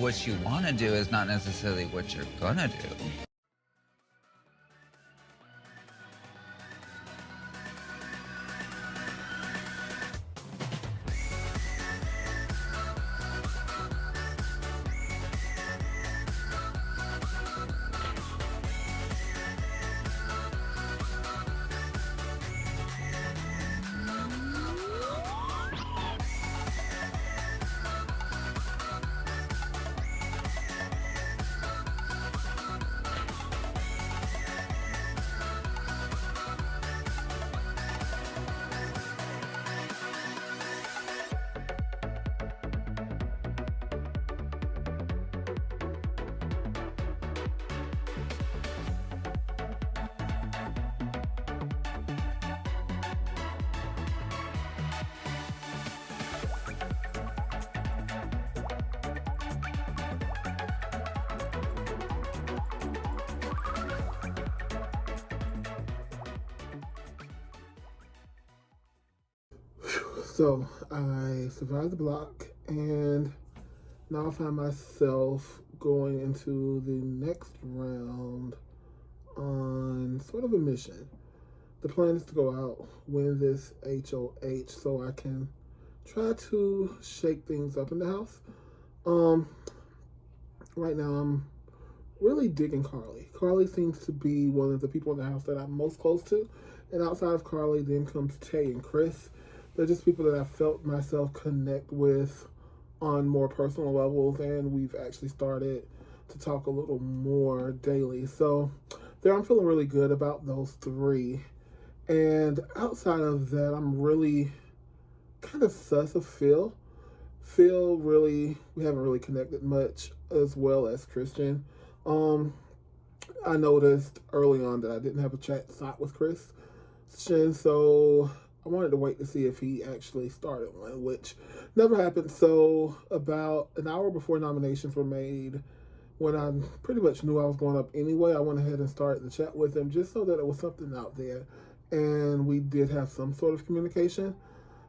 What you want to do is not necessarily what you're gonna do. So I survived the block, and now I find myself going into the next round on sort of a mission. The plan is to go out, win this HOH, so I can try to shake things up in the house. Right now I'm really digging Carly. Carly seems to be one of the people in the house that I'm most close to, and outside of Carly, then comes Tay and Chris. They're just people that I felt myself connect with on more personal levels, and we've actually started to talk a little more daily. So there, I'm feeling really good about those three. And outside of that, I'm really kind of sus of Phil. Phil, really, we haven't really connected much, as well as Christian. I noticed early on that I didn't have a chat slot with Christian, so I wanted to wait to see if he actually started one, which never happened. So about an hour before nominations were made, when I pretty much knew I was going up anyway, I went ahead and started the chat with him just so that it was something out there. And we did have some sort of communication.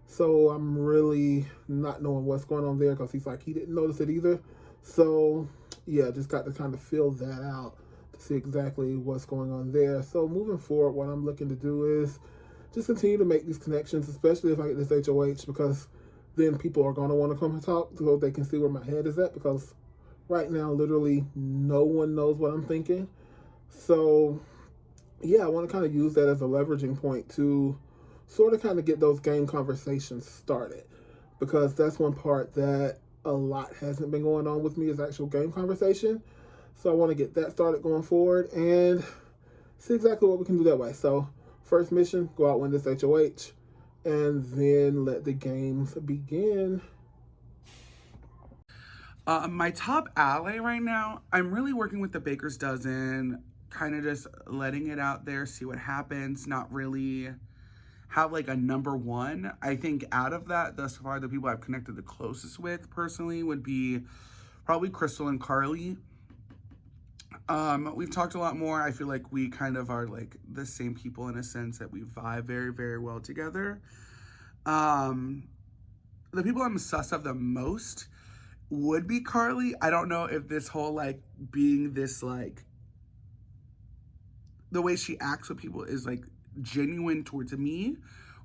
So I'm really not knowing what's going on there, because he's like, he didn't notice it either. So yeah, just got to kind of fill that out to see exactly what's going on there. So moving forward, what I'm looking to do is just continue to make these connections, especially if I get this HOH, because then people are going to want to come and talk so they can see where my head is at, because right now, literally no one knows what I'm thinking. So yeah, I want to kind of use that as a leveraging point to sort of kind of get those game conversations started, because that's one part that a lot hasn't been going on with me, is actual game conversation. So I want to get that started going forward and see exactly what we can do that way. So first mission, go out, win this HOH, and then let the games begin. My top ally right now, I'm really working with the Baker's Dozen, kind of just letting it out there, see what happens, not really have like a number one. I think out of that, thus far, the people I've connected the closest with personally would be probably Crystal and Carly. We've talked a lot more. I feel like we kind of are like the same people in a sense that we vibe very, very well together. The people I'm sus of the most would be Carly. I don't know if this whole like being this like the way she acts with people is like genuine towards me,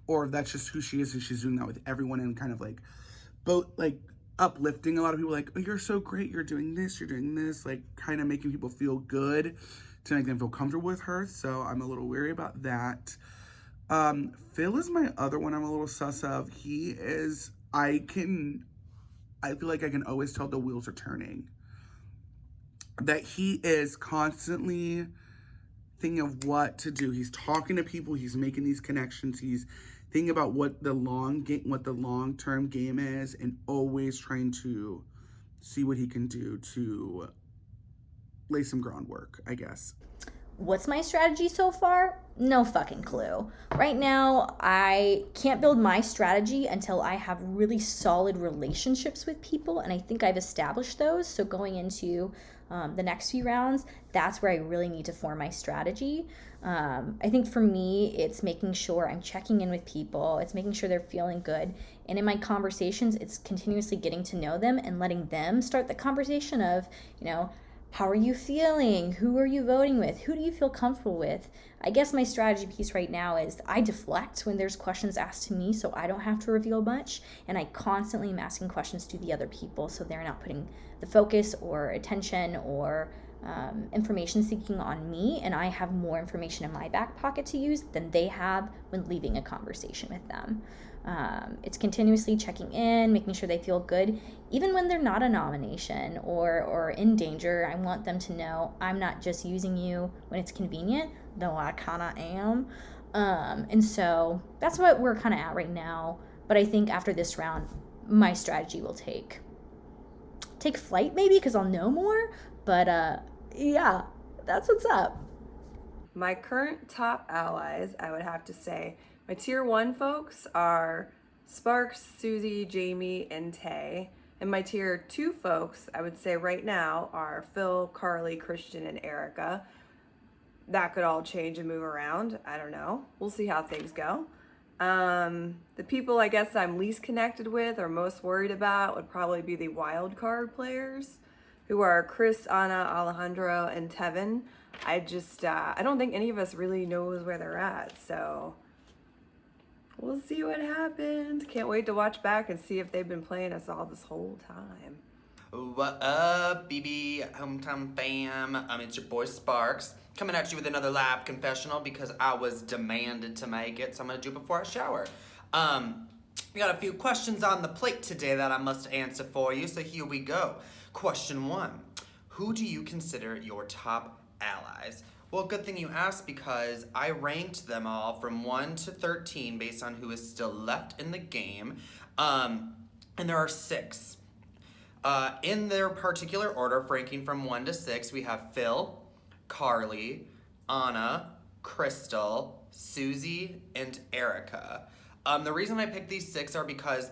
or if that's just who she is and she's doing that with everyone and kind of like both like uplifting a lot of people, like, oh, you're so great, you're doing this, like kind of making people feel good to make them feel comfortable with her. So I'm a little weary about that. Phil is my other one I'm a little sus of. He is, I feel like I can always tell the wheels are turning. That he is constantly thinking of what to do. He's talking to people, he's making these connections, he's thinking about what the long-term game is, and always trying to see what he can do to lay some groundwork, I guess. What's my strategy so far? No fucking clue. Right now, I can't build my strategy until I have really solid relationships with people, and I think I've established those. So going into the next few rounds, that's where I really need to form my strategy. I think for me, it's making sure I'm checking in with people. It's making sure they're feeling good. And in my conversations, it's continuously getting to know them and letting them start the conversation of, how are you feeling? Who are you voting with? Who do you feel comfortable with? I guess my strategy piece right now is I deflect when there's questions asked to me so I don't have to reveal much. And I constantly am asking questions to the other people so they're not putting the focus or attention or information seeking on me, and I have more information in my back pocket to use than they have when leaving a conversation with them. It's continuously checking in, making sure they feel good, even when they're not a nomination or in danger. I want them to know I'm not just using you when it's convenient, though I kind of am. And so that's what we're kind of at right now. But I think after this round, my strategy will take flight maybe because I'll know more. But yeah, that's what's up. My current top allies, I would have to say, my tier 1 folks are Sparks, Susie, Jamie, and Tay. And my tier 2 folks, I would say right now, are Phil, Carly, Christian, and Erica. That could all change and move around. I don't know. We'll see how things go. The people I guess I'm least connected with or most worried about would probably be the wild card players, who are Chris, Anna, Alejandro, and Tevin. I don't think any of us really knows where they're at, so we'll see what happens. Can't wait to watch back and see if they've been playing us all this whole time. What up, BB Hometown fam? It's your boy Sparks, coming at you with another live confessional because I was demanded to make it, so I'm gonna do it before I shower. We got a few questions on the plate today that I must answer for you, so here we go. Question 1, who do you consider your top allies? Well, good thing you asked because I ranked them all from 1 to 13 based on who is still left in the game, and there are 6. In their particular order, ranking from 1 to 6, we have Phil, Carly, Anna, Crystal, Susie, and Erica. The reason I picked these 6 are because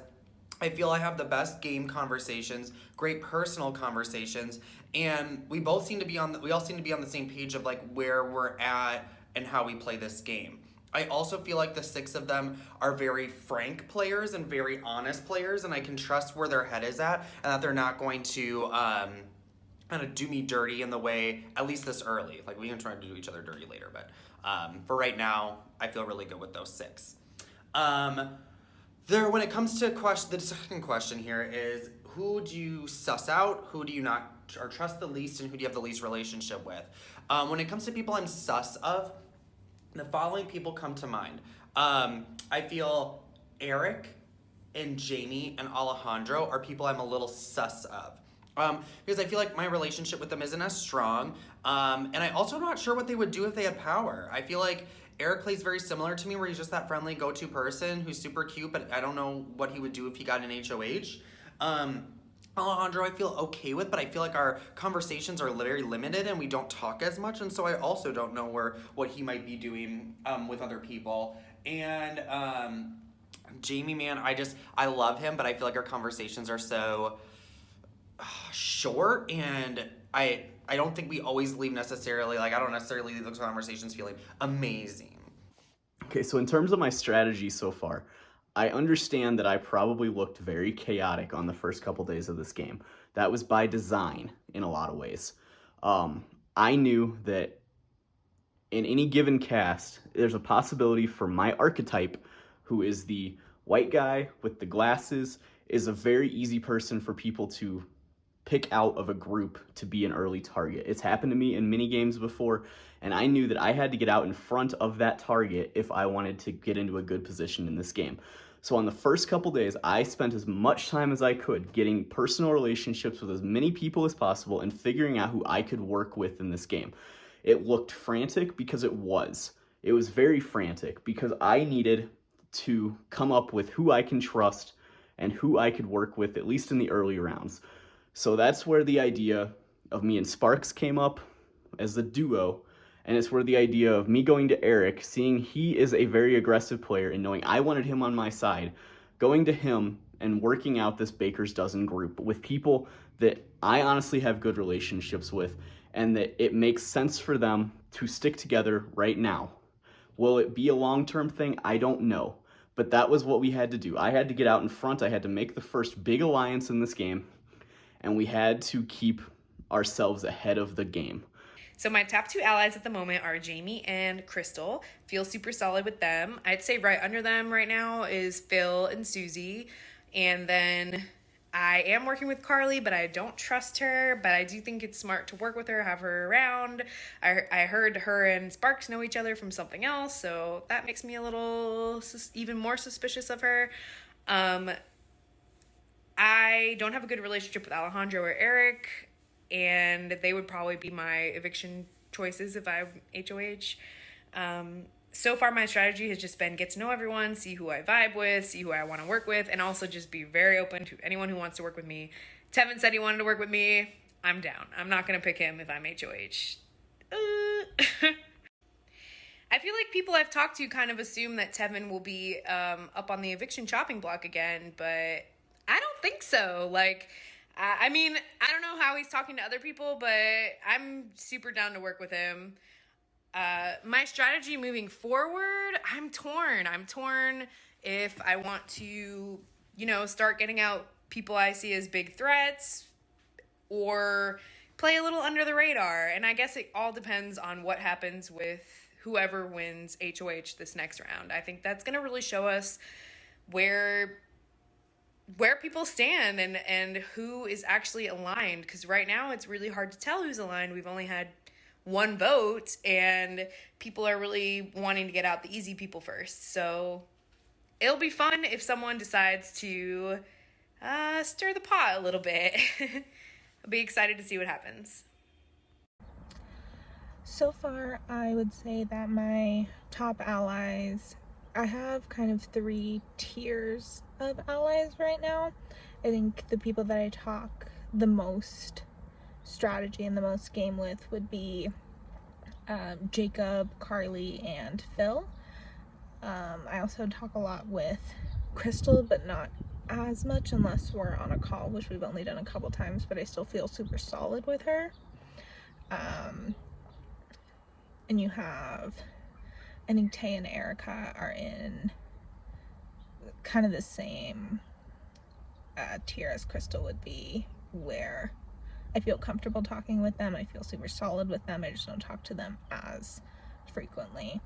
I feel I have the best game conversations, great personal conversations, and we all seem to be on the same page of like where we're at and how we play this game. I also feel like the 6 of them are very frank players and very honest players, and I can trust where their head is at and that they're not going to kind of do me dirty in the way, at least this early. Like, we can try to do each other dirty later, but for right now, I feel really good with those 6. When it comes to the second question here is, who do you suss out, who do you not or trust the least, and who do you have the least relationship with? When it comes to people I'm sus of, the following people come to mind. I feel Eric and Jamie and Alejandro are people I'm a little sus of. Because I feel like my relationship with them isn't as strong. And I also am not sure what they would do if they had power. I feel like Eric plays very similar to me, where he's just that friendly go-to person who's super cute, but I don't know what he would do if he got an HOH. Alejandro I feel okay with, but I feel like our conversations are very limited and we don't talk as much, and so I also don't know what he might be doing with other people. And Jamie, man, I love him, but I feel like our conversations are so short, and I don't think we always leave necessarily, like I don't necessarily leave those conversations feeling amazing. Okay, so in terms of my strategy so far, I understand that I probably looked very chaotic on the first couple days of this game. That was by design in a lot of ways. I knew that in any given cast, there's a possibility for my archetype, who is the white guy with the glasses, is a very easy person for people to pick out of a group to be an early target. It's happened to me in mini games before, and I knew that I had to get out in front of that target if I wanted to get into a good position in this game. So on the first couple days, I spent as much time as I could getting personal relationships with as many people as possible and figuring out who I could work with in this game. It looked frantic because it was. It was very frantic because I needed to come up with who I can trust and who I could work with, at least in the early rounds. So that's where the idea of me and Sparks came up as a duo, and it's where the idea of me going to Eric, seeing he is a very aggressive player and knowing I wanted him on my side, going to him and working out this Baker's Dozen group with people that I honestly have good relationships with and that it makes sense for them to stick together right now. Will it be a long-term thing? I don't know. but that was what we had to do. I had to get out in front. I had to make the first big alliance in this game, and we had to keep ourselves ahead of the game. So my top 2 allies at the moment are Jamie and Crystal. Feel super solid with them. I'd say right under them right now is Phil and Susie. And then I am working with Carly, but I don't trust her. But I do think it's smart to work with her, have her around. I heard her and Sparks know each other from something else, so that makes me a little even more suspicious of her. I don't have a good relationship with Alejandro or Eric, and they would probably be my eviction choices if I'm HOH. So far, my strategy has just been get to know everyone, see who I vibe with, see who I want to work with, and also just be very open to anyone who wants to work with me. Tevin said he wanted to work with me. I'm down. I'm not going to pick him if I'm HOH. I feel like people I've talked to kind of assume that Tevin will be up on the eviction chopping block again, but I don't think so. Like, I mean, I don't know how he's talking to other people, but I'm super down to work with him. My strategy moving forward, I'm torn if I want to, start getting out people I see as big threats or play a little under the radar. And I guess it all depends on what happens with whoever wins HOH this next round. I think that's going to really show us where people stand and who is actually aligned, because right now it's really hard to tell who's aligned. We've only had 1 vote and people are really wanting to get out the easy people first. So it'll be fun if someone decides to stir the pot a little bit. I'll be excited to see what happens. So far, I would say that my top allies, I have kind of 3 tiers of allies right now. I think the people that I talk the most strategy and the most game with would be Jacob, Carly, and Phil. I also talk a lot with Crystal, but not as much unless we're on a call, which we've only done a couple times, but I still feel super solid with her. And you have, I think Tay and Erica are in kind of the same tier as Crystal would be, where I feel comfortable talking with them. I feel super solid with them. I just don't talk to them as frequently.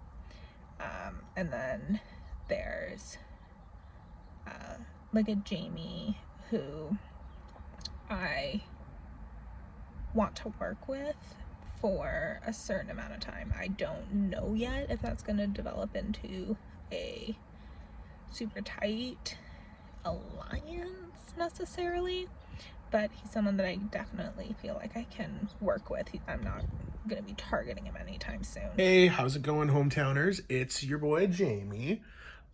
And then there's like a Jamie who I want to work with for a certain amount of time. I don't know yet if that's going to develop into a super tight alliance necessarily, but he's someone that I definitely feel like I can work with. I'm not going to be targeting him anytime soon. Hey, how's it going, hometowners? It's your boy Jamie.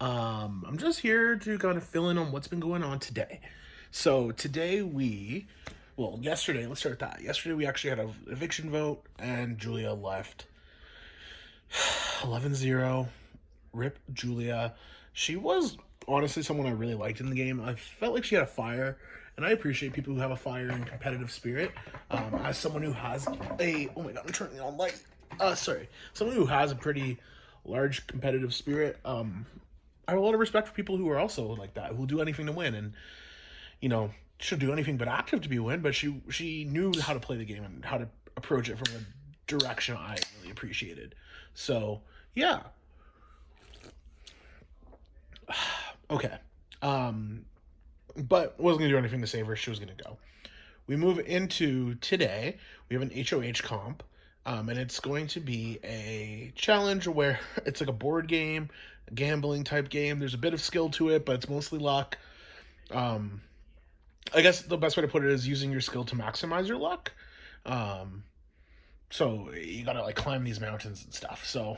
I'm just here to kind of fill in on what's been going on today. So today yesterday, let's start with that. Yesterday we actually had an eviction vote and Julia left. 11-0. Rip Julia. She was honestly someone I really liked in the game. I felt like she had a fire, and I appreciate people who have a fire and competitive spirit. As someone who has oh my god, I'm turning on light. Someone who has a pretty large competitive spirit. I have a lot of respect for people who are also like that, who will do anything to win, and she'll do anything but active to be win. But she knew how to play the game and how to approach it from a direction I really appreciated. So yeah. Okay. But wasn't gonna do anything to save her. She was gonna go. We move into today. We have an HOH comp, and it's going to be a challenge where it's like a board game, a gambling type game. There's a bit of skill to it, but it's mostly luck. I guess the best way to put it is using your skill to maximize your luck. So you gotta like climb these mountains and stuff. So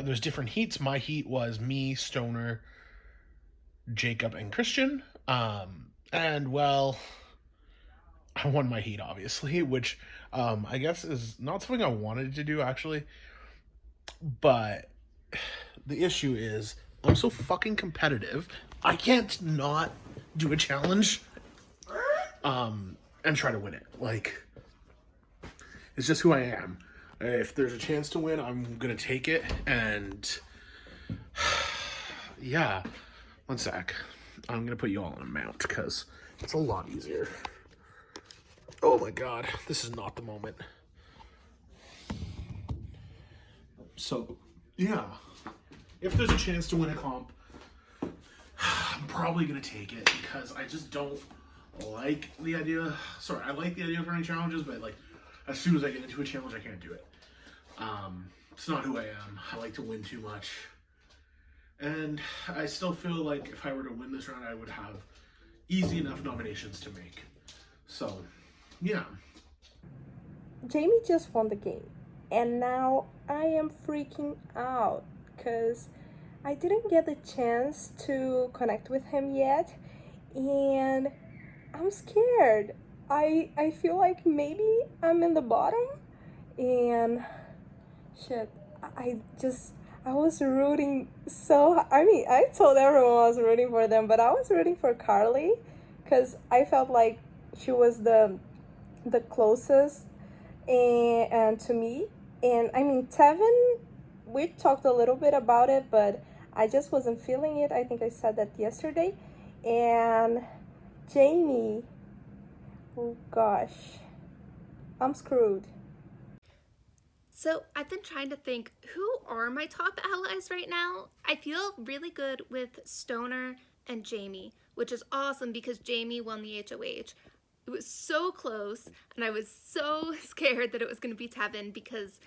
there's different heats. My heat was me, Stoner, Jacob, and Christian. And well, I won my heat, obviously, which I guess is not something I wanted to do, actually. But the issue is I'm so fucking competitive, I can't not do a challenge and try to win it. Like, it's just who I am. If there's a chance to win, I'm gonna take it, and Yeah. One sec. I'm gonna put you all on a mount because it's a lot easier. Oh my god, this is not the moment. So, yeah. If there's a chance to win a comp, I'm probably gonna take it because I just don't like the idea. Sorry, I like the idea of running challenges, but like as soon as I get into a challenge, I can't do it. It's not who I am. I like to win too much. And I still feel like if I were to win this round, I would have easy enough nominations to make. So, yeah. Jamie just won the game, and now I am freaking out because I didn't get the chance to connect with him yet, and I'm scared. I feel like maybe I'm in the bottom, and shit, I was rooting so. I mean, I told everyone I was rooting for them, but I was rooting for Carly because I felt like she was the closest and to me. And I mean, Tevin, we talked a little bit about it, but I just wasn't feeling it. I think I said that yesterday. And Jamie, oh gosh, I'm screwed. So I've been trying to think, who are my top allies right now? I feel really good with Stoner and Jamie, which is awesome because Jamie won the HOH. It was so close, and I was so scared that it was going to be Tevin because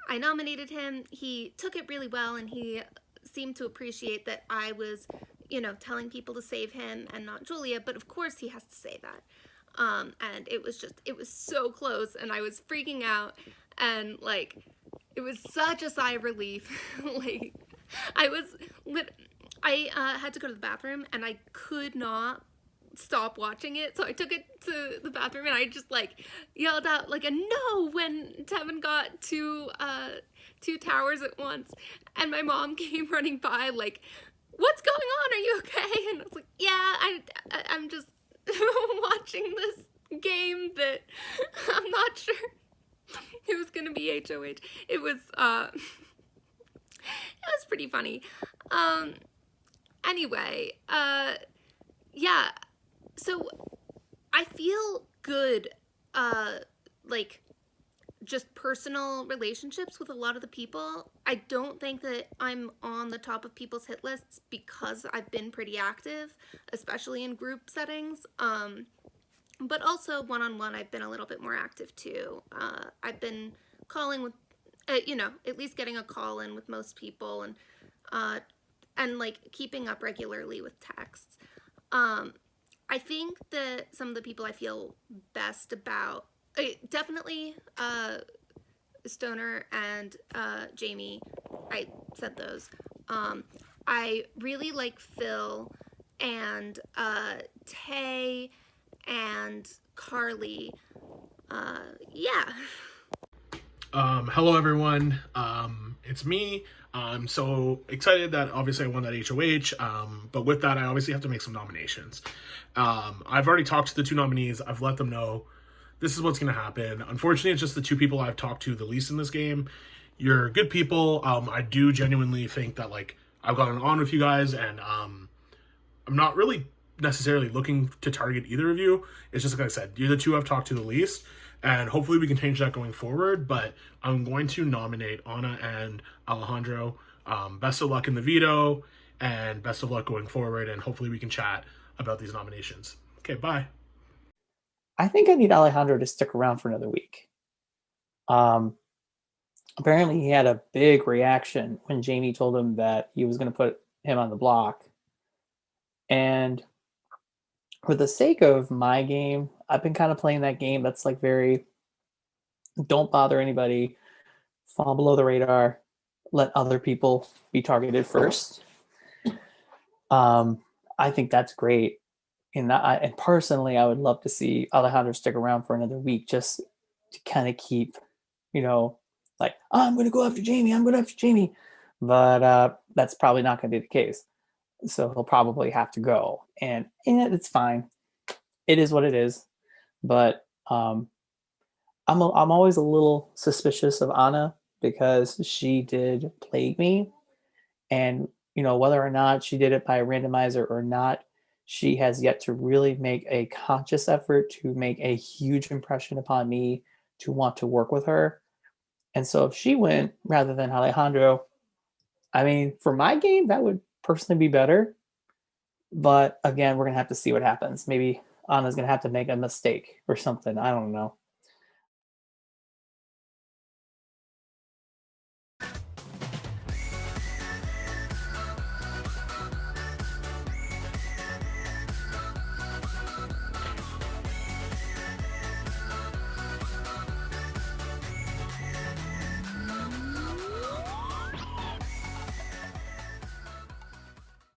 I nominated him. He took it really well, and he seemed to appreciate that I was, telling people to save him and not Julia, but of course he has to say that. And it was so close, and I was freaking out, and like, it was such a sigh of relief. Like, I had to go to the bathroom, and I could not stop watching it, so I took it to the bathroom, and I just like yelled out like a no when Tevin got two towers at once, and my mom came running by like, what's going on, are you okay? And I was like, yeah, I'm just watching this game that I'm not sure it was gonna be HOH. It was pretty funny. Anyway, yeah, so I feel good, like, just personal relationships with a lot of the people. I don't think that I'm on the top of people's hit lists because I've been pretty active, especially in group settings. But also one-on-one, I've been a little bit more active too. I've been calling with, at least getting a call in with most people, and like keeping up regularly with texts. I think that some of the people I feel best about, definitely Stoner and Jamie, I said those. I really like Phil and Tay and Carly. Yeah. Hello everyone. It's me. I'm so excited that obviously I won that HOH. But with that, I obviously have to make some nominations. I've already talked to the two nominees. I've let them know this is what's going to happen. Unfortunately, it's just the two people I've talked to the least in this game. You're good people. I do genuinely think that like I've gotten on with you guys, and I'm not really necessarily looking to target either of you. It's just like I said, you're the two I've talked to the least, and hopefully we can change that going forward. But I'm going to nominate Anna and Alejandro. Best of luck in the veto, and best of luck going forward, and hopefully we can chat about these nominations. Okay, bye. I think I need Alejandro to stick around for another week. Apparently he had a big reaction when Jamie told him that he was going to put him on the block. And for the sake of my game, I've been kind of playing that game that's like very, don't bother anybody, fall below the radar, let other people be targeted first. I think that's great. And personally, I would love to see Alejandro stick around for another week just to kind of keep, like, oh, I'm going to go after Jamie. But that's probably not going to be the case. So he'll probably have to go. And it's fine. It is what it is. But I'm always a little suspicious of Anna because she did plague me. And, whether or not she did it by a randomizer or not, she has yet to really make a conscious effort to make a huge impression upon me to want to work with her. And so if she went rather than Alejandro, I mean, for my game, that would personally be better. But again, we're going to have to see what happens. Maybe Anna's going to have to make a mistake or something. I don't know.